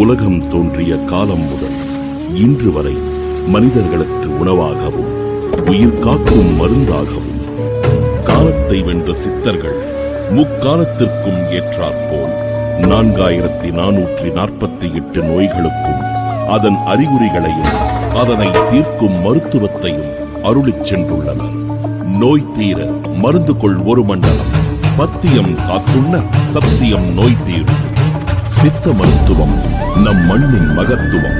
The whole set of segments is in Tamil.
உலகம் தோன்றிய காலம் முதல் இன்று வரை மனிதர்களுக்கு உணவாகவும் உயிர் காக்கும் மருந்தாகவும் காலத்தை வென்ற சித்தர்கள் முக்காலத்திற்கும் ஏற்றாற்போல் 4448 நோய்களுக்கும் அதன் அறிகுறிகளையும் அதனை தீர்க்கும் மருத்துவத்தையும் அருளிச் சென்றுள்ளனர். நோய் தீர மருந்து கொள் ஒரு மண்டலம், பத்தியம் காத்துள்ள சத்தியம் நோய் தீரும். சித்த மருத்துவம் நம் மண்ணின் மகத்துவம்.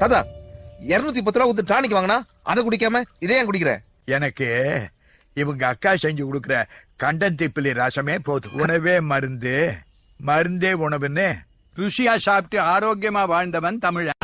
தாத்தா 210 ரூபா ஊத்து டானிக் வாங்கினா அதை குடிக்காம இதே ஏன் குடிக்கிற? எனக்கு இவங்க அக்கா செஞ்சு கொடுக்குற கண்டன் திப்பிலி ரசமே போதும். உணவே மருந்து, மருந்தே உணவுன்னு ருசியா சாப்பிட்டு ஆரோக்கியமா வாழ்ந்தவன் தமிழன்.